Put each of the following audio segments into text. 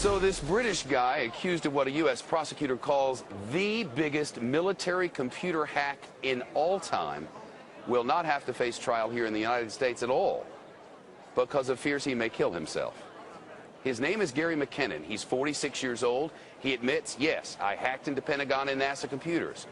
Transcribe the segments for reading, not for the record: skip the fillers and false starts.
So this British guy, accused of what a U.S. prosecutor calls the biggest military computer hack in all time, will not have to face trial here in the United States at all because of fears he may kill himself. His name is Gary McKinnon. He's 46 years old. He admits, yes, I hacked into Pentagon and NASA computers.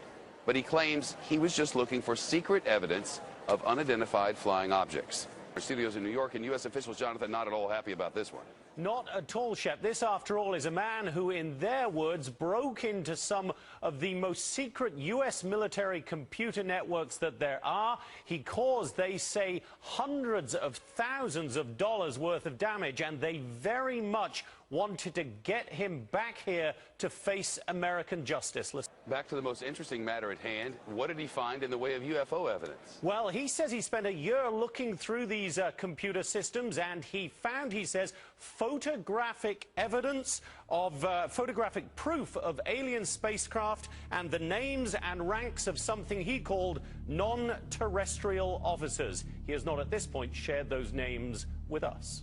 But he claims he was just looking for secret evidence of unidentified flying objects. Our studios in New York, and U.S. officials, Jonathan, not at all happy about this one. Not at all, Shep. This, after all, is a man who, in their words, broke into some of the most secret U.S. military computer networks that there are. He caused, they say, hundreds of thousands of dollars worth of damage, and they very much wanted to get him back here to face American justice. Listen. Back to the most interesting matter at hand. What did he find in the way of UFO evidence? Well, he says he spent a year looking through these computer systems, and he found, he says, photographic evidence of photographic proof of alien spacecraft and the names and ranks of something he called non-terrestrial officers. He has not at this point shared those names with us.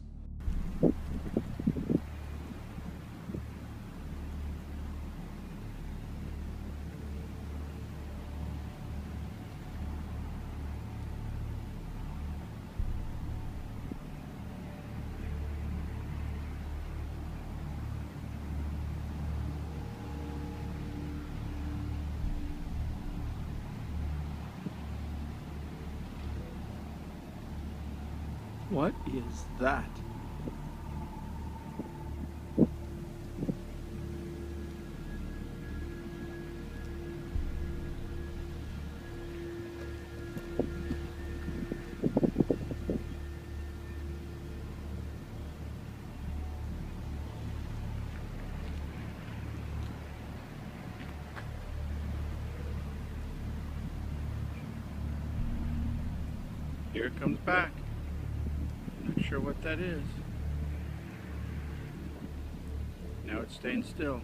What is that? Here it comes back. Not sure what that is. Now it's staying still.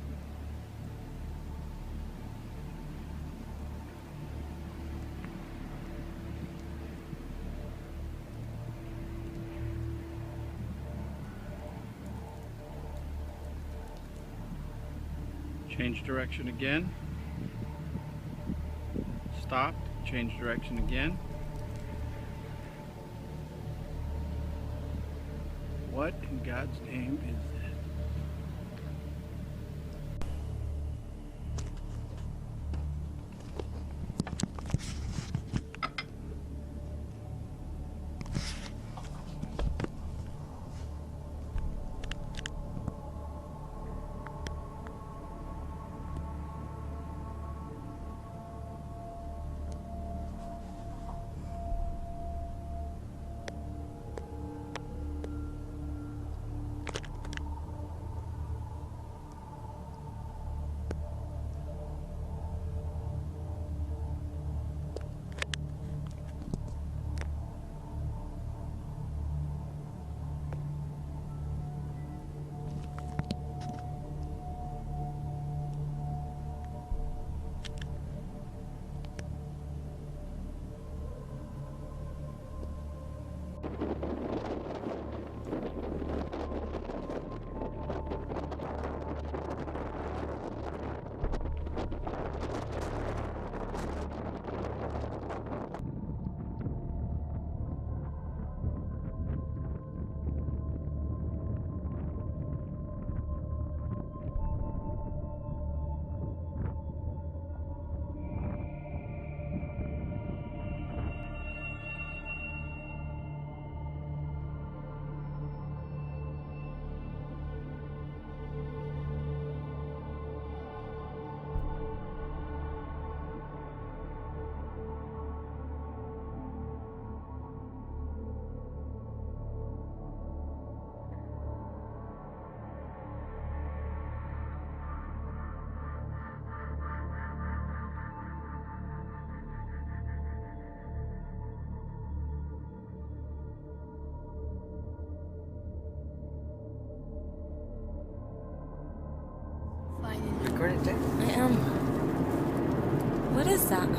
Change direction again. Stop. Change direction again. What in God's name is that? Recording it, I am. What is that? What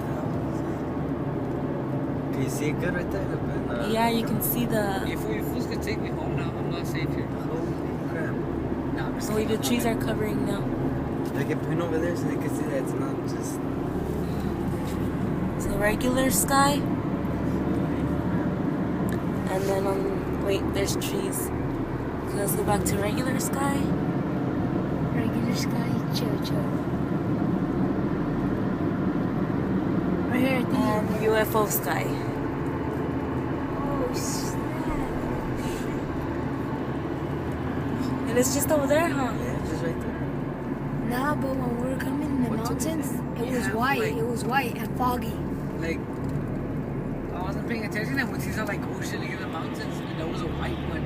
the hell is that? Can you see it good right there? Yeah, you can see the... If we was gonna take me home now, I'm not safe here. No, I'm just Wait, the kidding. trees are covering now. Like, it point over there so they can see that it's not just... So regular sky. And then wait, there's trees. So let's go back to regular sky. Regular sky, chill. Right here at the And UFO sky. Oh snap! And it's just over there, huh? Yeah, it's just right there. Nah, but when we were coming in the What's over mountains, there? it was Yeah, white. like- It was white and foggy. Like, I wasn't paying attention, and once you saw, like, ocean in the mountains, and there was a white one.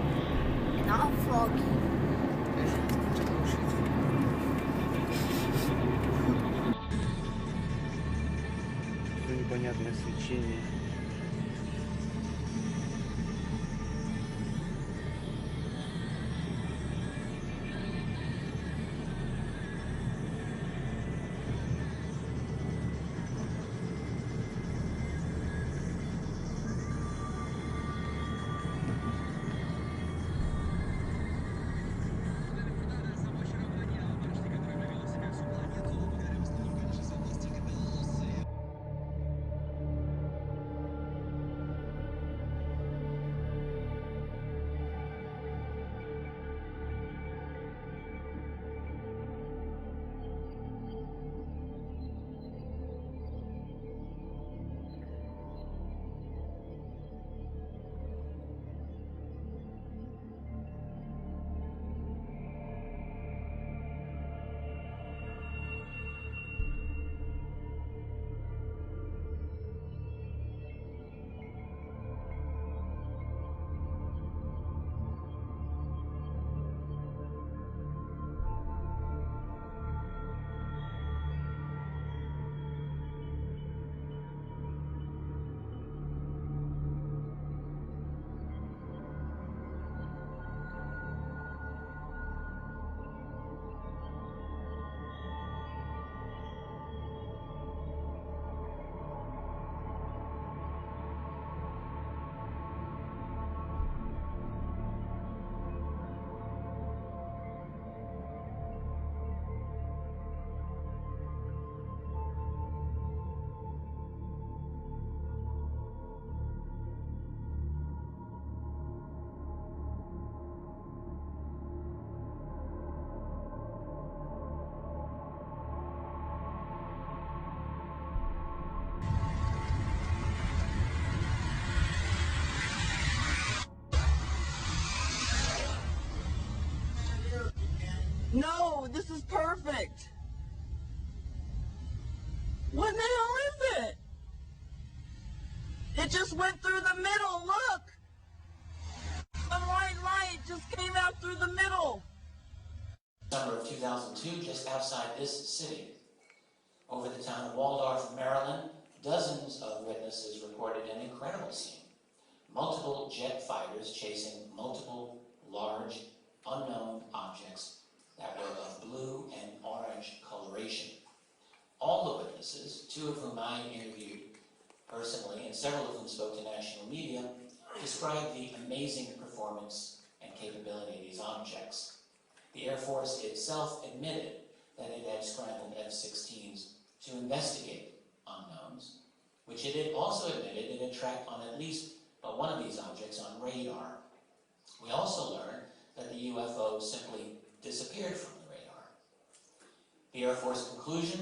Not foggy. There's a bunch of oceans. Что непонятное свечение. No, this is perfect. What the hell is it? It just went through the middle, look. The white light just came out through the middle. Summer of 2002, just outside this city. Over the town of Waldorf, Maryland, dozens of witnesses reported an incredible scene. Multiple jet fighters chasing multiple large, unknown objects that were of blue and orange coloration. All the witnesses, two of whom I interviewed personally and several of whom spoke to national media, described the amazing performance and capability of these objects. The Air Force itself admitted that it had scrambled F-16s to investigate unknowns, which it had also admitted it had tracked on at least one of these objects on radar. We also learned that the UFO simply disappeared from the radar. The Air Force conclusion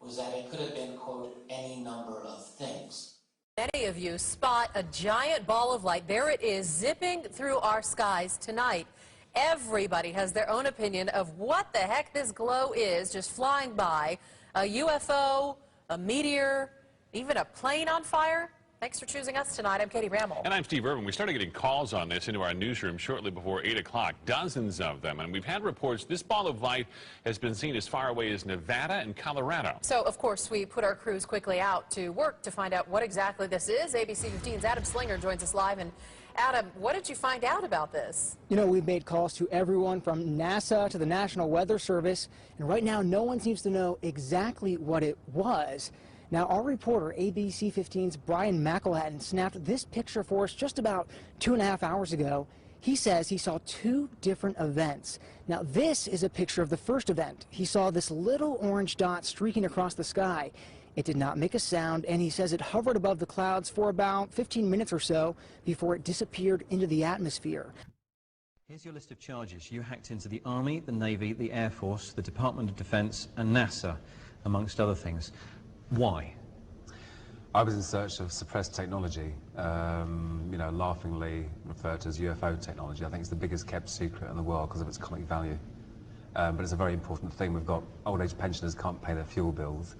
was that it could have been, quote, any number of things. Many of you spot a giant ball of light. There it is, zipping through our skies tonight. Everybody has their own opinion of what the heck this glow is, just flying by. A UFO, a meteor, even a plane on fire. Thanks for choosing us tonight. I'm Katie Rammel. And I'm Steve Irvin. We started getting calls on this into our newsroom shortly before 8 o'clock, dozens of them. And we've had reports this ball of light has been seen as far away as Nevada and Colorado. So, of course, we put our crews quickly out to work to find out what exactly this is. ABC 15's Adam Slinger joins us live. And Adam, what did you find out about this? You know, we've made calls to everyone from NASA to the National Weather Service, and right now no one seems to know exactly what it was. Now, our reporter, ABC 15's Brian McElhatton, snapped this picture for us just about 2.5 hours ago. He says he saw 2 different events. Now, this is a picture of the first event. He saw this little orange dot streaking across the sky. It did not make a sound, and he says it hovered above the clouds for about 15 minutes or so before it disappeared into the atmosphere. Here's your list of charges. You hacked into the Army, the Navy, the Air Force, the Department of Defense, and NASA, amongst other things. Why? I was in search of suppressed technology, you know, laughingly referred to as UFO technology. I think it's the biggest kept secret in the world because of its comic value. But it's a very important thing. We've got old age pensioners can't pay their fuel bills.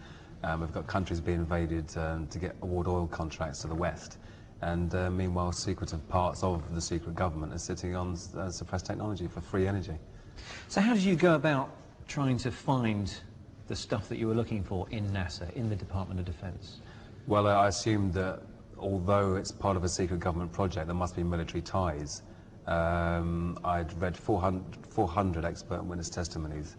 We've got countries being invaded to get award oil contracts to the West. And meanwhile, secretive parts of the secret government are sitting on suppressed technology for free energy. So how did you go about trying to find the stuff that you were looking for in NASA, in the Department of Defense? Well, I assumed that although it's part of a secret government project, there must be military ties. I'd read 400 expert witness testimonies,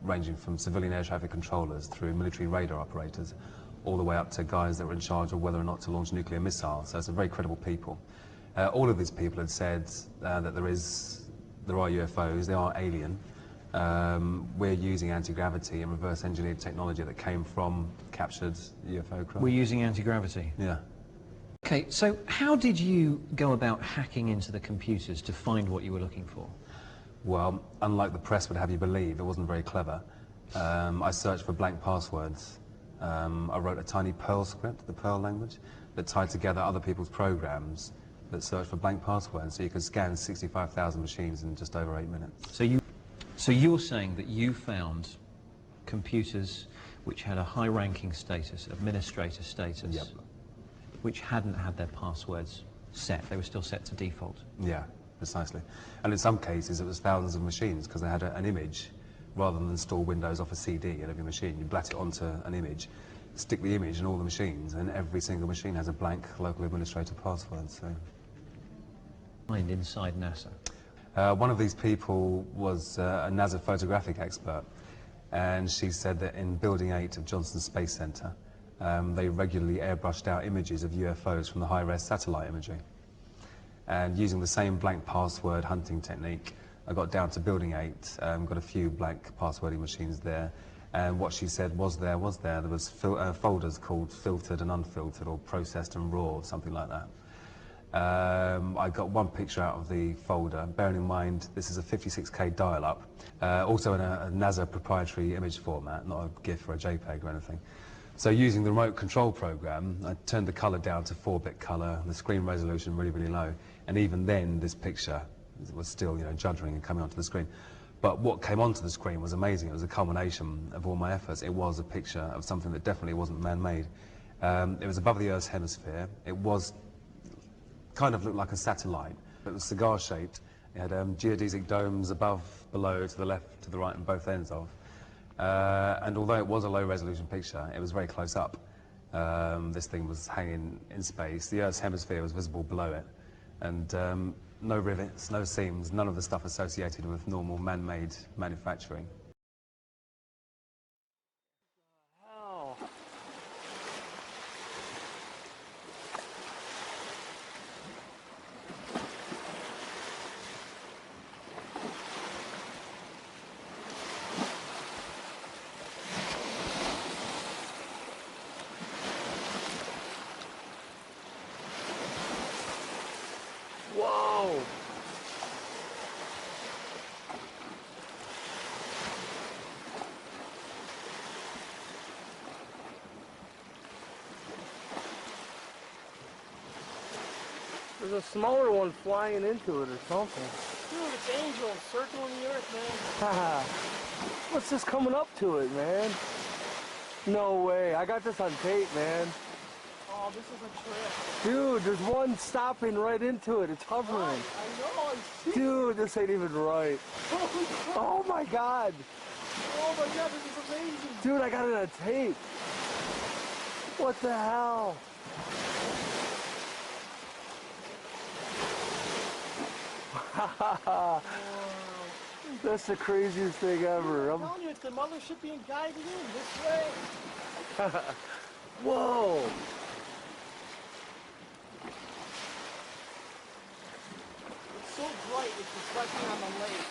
ranging from civilian air traffic controllers through military radar operators, all the way up to guys that were in charge of whether or not to launch nuclear missiles. So it's a very credible people. All of these people had said that there are UFOs, they are alien. We're using anti-gravity and reverse engineered technology that came from captured UFO craft. We're using anti-gravity? Yeah. Okay, so how did you go about hacking into the computers to find what you were looking for? Well, unlike the press would have you believe, it wasn't very clever. I searched for blank passwords. I wrote a tiny Perl script, the Perl language, that tied together other people's programs that searched for blank passwords, so you could scan 65,000 machines in just over 8 minutes. So you're saying that you found computers which had a high-ranking status, administrator status, yep, which hadn't had their passwords set. They were still set to default. Yeah, precisely. And in some cases, it was thousands of machines because they had an image. Rather than install Windows off a CD at every machine, you blat it onto an image, stick the image in all the machines, and every single machine has a blank local administrator password. So, inside NASA. One of these people was a NASA photographic expert, and she said that in Building 8 of Johnson Space Center, they regularly airbrushed out images of UFOs from the high-res satellite imagery. And using the same blank password hunting technique, I got down to Building 8, got a few blank passwording machines there, and what she said was there. There was folders called filtered and unfiltered, or processed and raw, or something like that. I got one picture out of the folder, bearing in mind this is a 56K dial-up, also in a NASA proprietary image format, not a GIF or a JPEG or anything. So using the remote control program, I turned the colour down to 4-bit colour, the screen resolution really, really low, and even then this picture was still, you know, juddering and coming onto the screen. But what came onto the screen was amazing. It was a culmination of all my efforts. It was a picture of something that definitely wasn't man-made. It was above the Earth's hemisphere. It was kind of looked like a satellite. It was cigar-shaped. It had geodesic domes above, below, to the left, to the right, and both ends of. And although it was a low-resolution picture, it was very close up. This thing was hanging in space. The Earth's hemisphere was visible below it. And no rivets, no seams, none of the stuff associated with normal man-made manufacturing. Whoa! There's a smaller one flying into it or something. Dude, it's angels circling the earth, man. What's this coming up to it, man? No way. I got this on tape, man. Oh, this is a trip. Dude, there's one stopping right into it. It's hovering. I know, I see. Dude, this ain't even right. Oh my god. Oh my god, this is amazing. Dude, I got it on tape. What the hell? That's the craziest thing ever. I'm telling you, it's the mothership being guided in this way. Whoa. so bright, it's reflecting on the lake.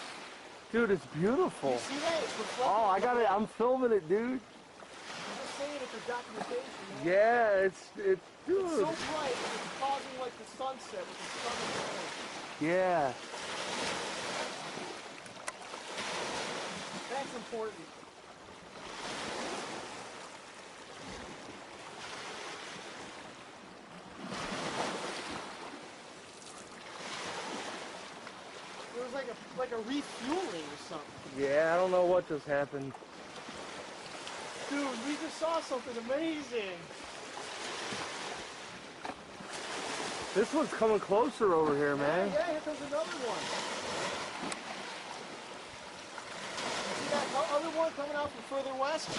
Dude, it's beautiful. You see that? It's reflecting. Oh, I on got the it. lake. I'm filming it, dude. I'm just saying it's a documentation, man. Yeah, it's dude. It's so bright, and it's causing like the sunset with the sun and the moon. Yeah. That's important. It was like a refueling or something. Yeah, I don't know what just happened. Dude, we just saw something amazing. This one's coming closer over here, man. Yeah, here comes another one. See that other one coming out from further west?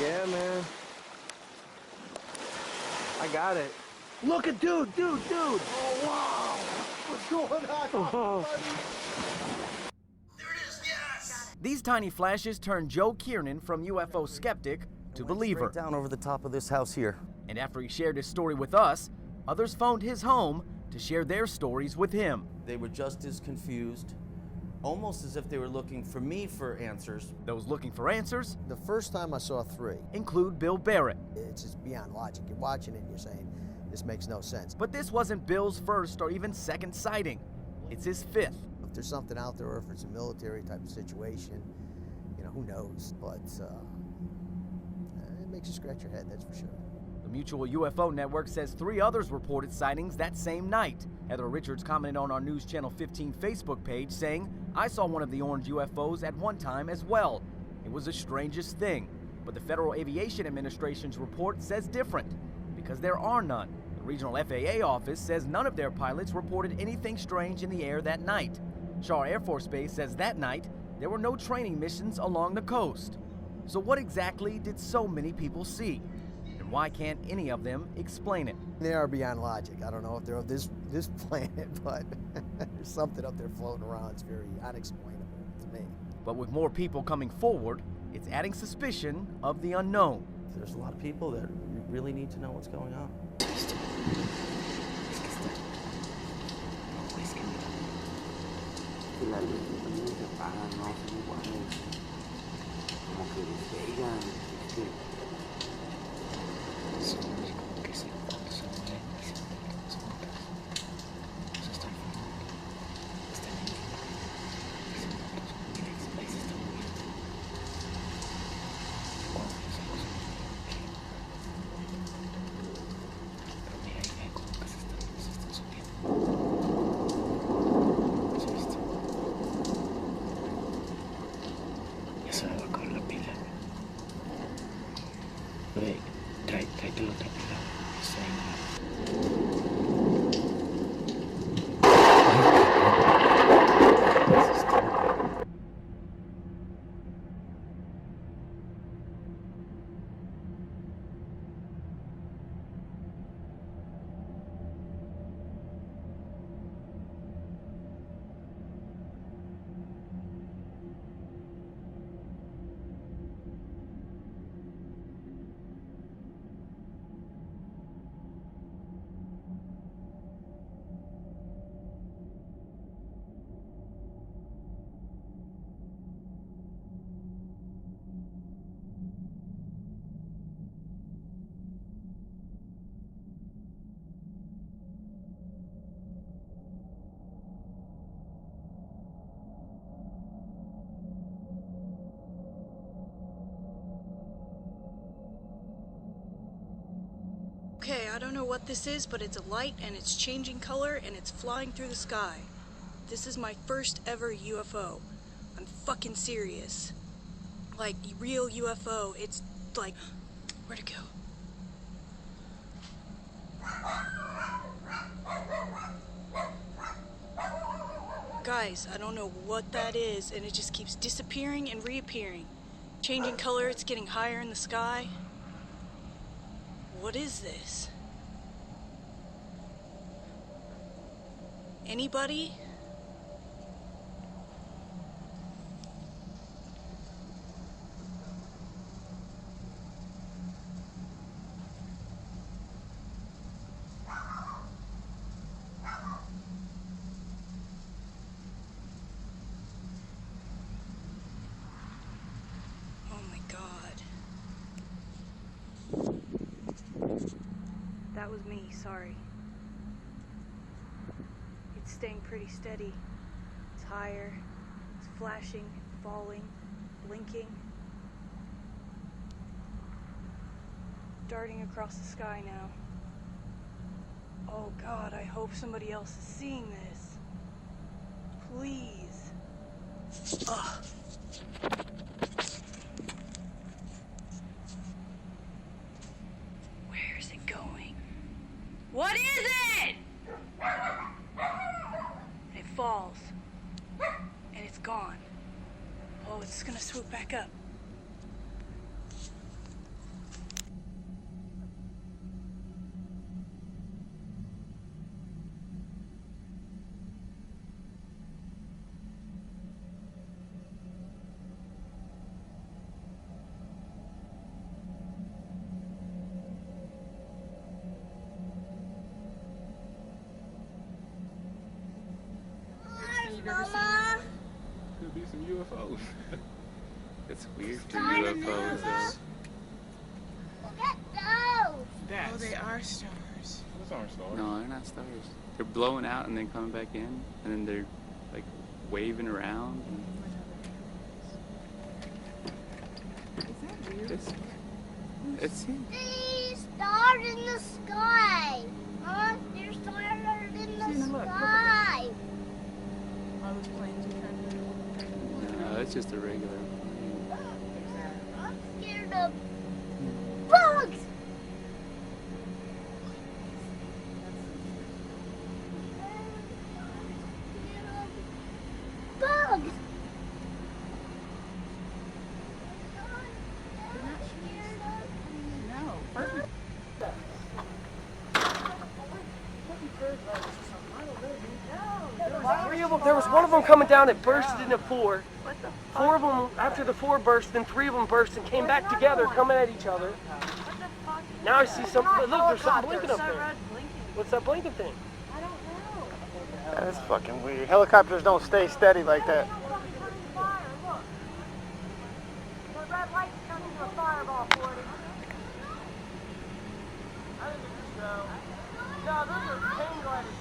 Yeah, man. I got it. Look at dude. Oh, wow. What's going on, buddy? These tiny flashes turned Joe Kiernan from UFO skeptic to believer. Down over the top of this house here. And after he shared his story with us, others phoned his home to share their stories with him. They were just as confused, almost as if they were looking for me for answers. Those looking for answers? The first time I saw 3. Include Bill Barrett. It's just beyond logic. You're watching it and you're saying, this makes no sense. But this wasn't Bill's first or even second sighting. It's his 5th. If there's something out there, or if it's a military type of situation, you know, who knows? But it makes you scratch your head, that's for sure. The Mutual UFO Network says 3 others reported sightings that same night. Heather Richards commented on our News Channel 15 Facebook page saying, I saw one of the orange UFOs at one time as well. It was the strangest thing. But the Federal Aviation Administration's report says different, because there are none. The regional FAA office says none of their pilots reported anything strange in the air that night. Char Air Force Base says that night there were no training missions along the coast. So what exactly did so many people see? And why can't any of them explain it? They are beyond logic. I don't know if they're of this planet, but there's something up there floating around. It's very unexplainable to me. But with more people coming forward, it's adding suspicion of the unknown. There's a lot of people that really need to know what's going on. La luz también se apaga, no son iguales, como que despegan, son como que se mueven y se mueven las ondas. Eso está están en ese punto y ahí se está moviendo. Cuando los ojos pero mira ahí ven como que se están subiendo. Tráete la otra pila. Okay, I don't know what this is, but it's a light and it's changing color and it's flying through the sky. This is my first ever UFO. I'm fucking serious. Like, real UFO. It's like, where'd it go? Guys, I don't know what that is, and it just keeps disappearing and reappearing. Changing color, it's getting higher in the sky. What is this? Anybody? me, sorry. It's staying pretty steady. It's higher, it's flashing, falling, blinking. Darting across the sky now. Oh God, I hope somebody else is seeing this. Please. Ugh. Where is it going? What is it? It falls. And it's gone. Oh, it's gonna swoop back up. Mama. Could be some UFOs. It's weird for UFOs. Look at those. Oh, they are stars. Those aren't stars. No, they're not stars. They're blowing out and then coming back in, and then they're like waving around. It's These stars in the sky. Huh? There's stars in the sky. No, it's just a regular plane. I'm scared of bugs. Bugs. There was one of them coming down that bursted into four. Four of them, after the four burst, then three of them burst and came back together, coming at each other. Now I see something. Look, there's something blinking up there. What's that blinking thing? That's fucking weird. Helicopters don't stay steady like that. No, those are hang gliders.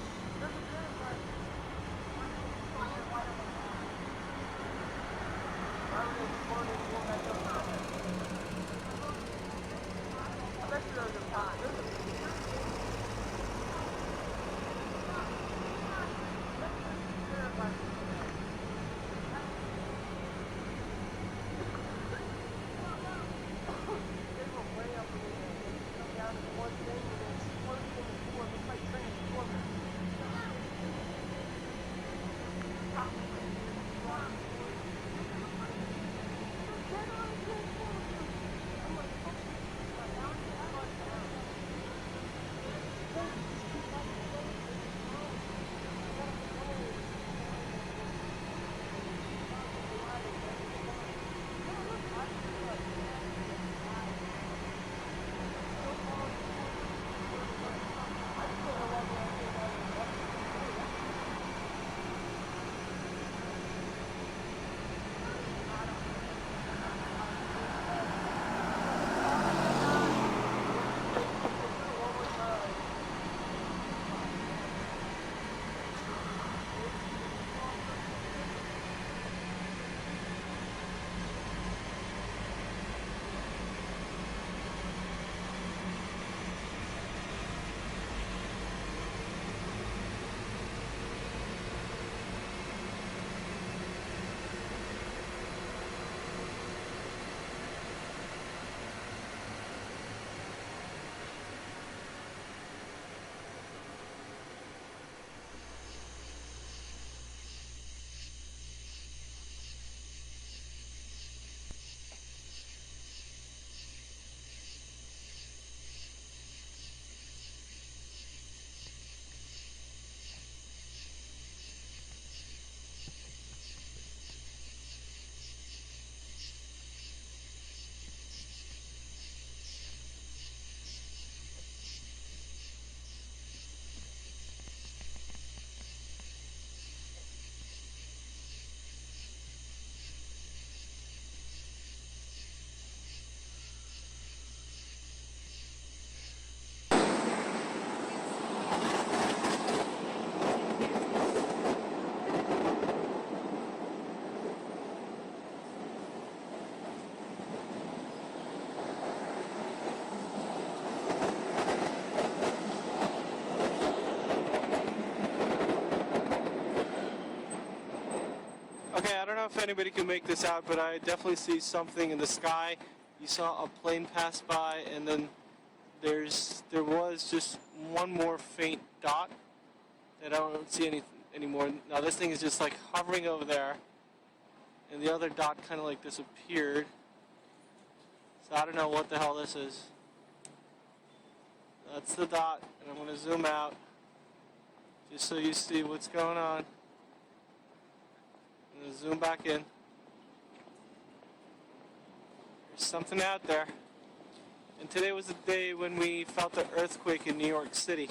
if anybody can make this out, but I definitely see something in the sky. You saw a plane pass by, and then there was just one more faint dot that I don't see anymore. Now this thing is just like hovering over there, and the other dot kind of like disappeared. So I don't know what the hell this is. That's the dot, and I'm going to zoom out just so you see what's going on. I'm going to zoom back in. There's something out there. And today was the day when we felt the earthquake in New York City.